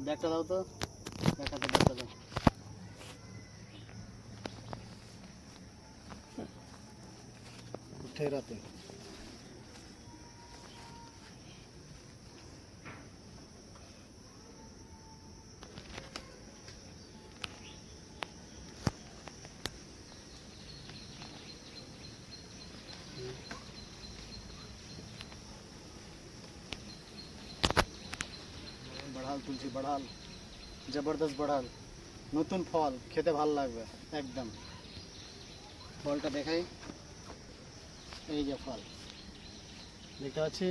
ব্যাগটা দাও তো, ব্যাগটা দাও। ठहराते बढ़ाल तुलसी बढ़ाल जबरदस्त बढ़ाल नतून फल खेते भालो लागबे एकदम फलटा देखाई এই যে ফল দেখতে পাচ্ছি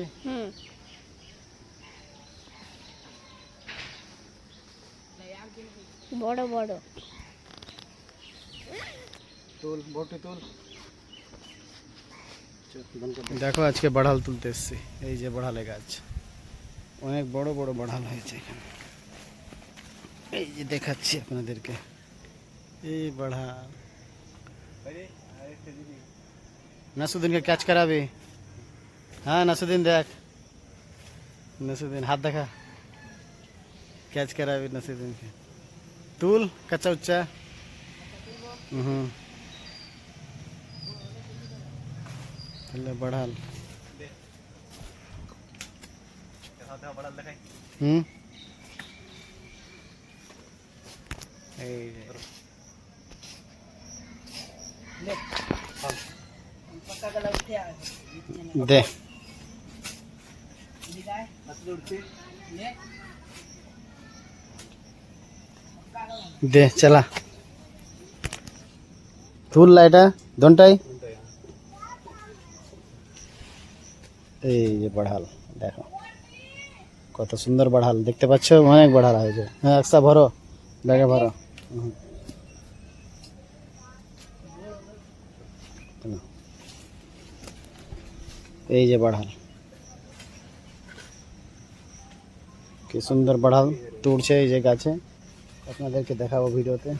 বড় বড় তুল বটি তুল দেখো আজকে বাড়াল তুলতে এসেছি এই যে বাড়ালে গাছ অনেক বড় বড় বাড়াল হয়েছে এখানে এই যে দেখাচ্ছি আপনাদেরকে এই বাড়াল नसुद्दीन का कैच करा भी हाँ नसुद्दीन देख नसुद्दीन हाथ देखा कैच करा भी नसुद्दीन के तूल कच्चा उच्चा बढ़ाल दे दे चला तुल लाइटा दोनटाई এই যে বাড়াল দেখো কত সুন্দর বাড়াল দেখতে পাচ্ছ অনেক বাড়াল হয়েছে হ্যাঁ একসা ভরো ব্যাগে ভরো এই যে বাড়াল কি সুন্দর বাড়াল তুলছে এই যে গাছে আপনাদেরকে দেখাবো ভিডিওতে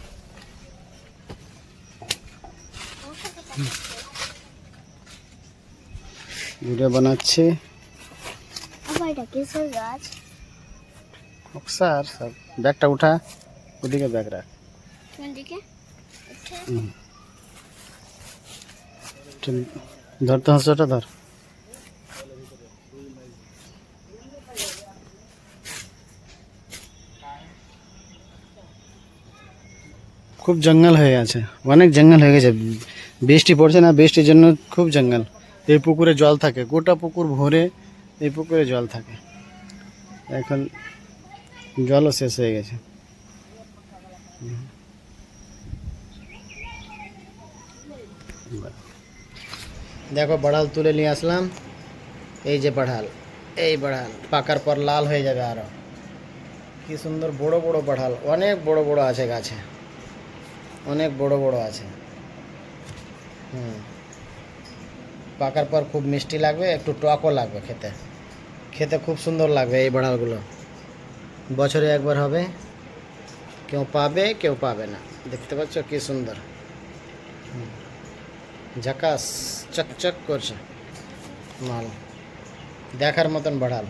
ভিডিও বানাচ্ছি আবার এটা কিসের গাছ অক্সার সব ব্যাগটা উঠা ওদিকে ব্যাগ রাখ কোন দিকে ধর তো হাঁসটা ধর খুব জঙ্গল হয়ে গেছে অনেক জঙ্গল হয়ে গেছে বৃষ্টি পড়ছে না বৃষ্টির জন্য খুব জঙ্গল এই পুকুরে জল থাকে গোটা পুকুর ভরে এই পুকুরে জল থাকে এখন জলও শেষ হয়ে গেছে দেখো বাড়াল তুলে নিয়ে আসলাম এই যে বাড়াল এই বাড়াল পাকার পর লাল হয়ে যাবে আরো কি সুন্দর বড় বড় বাড়াল অনেক বড় বড় আছে গাছে অনেক বড় বড় আছে পাকার পর খুব মিষ্টি লাগবে একটু টকও লাগবে খেতে খেতে খুব সুন্দর লাগবে এই বাড়ালগুলো বছরে একবার হবে কেউ পাবে না দেখতে পাচ্ছ কি সুন্দর ঝাকাস চকচক করছে মাল দেখার মতন বাড়াল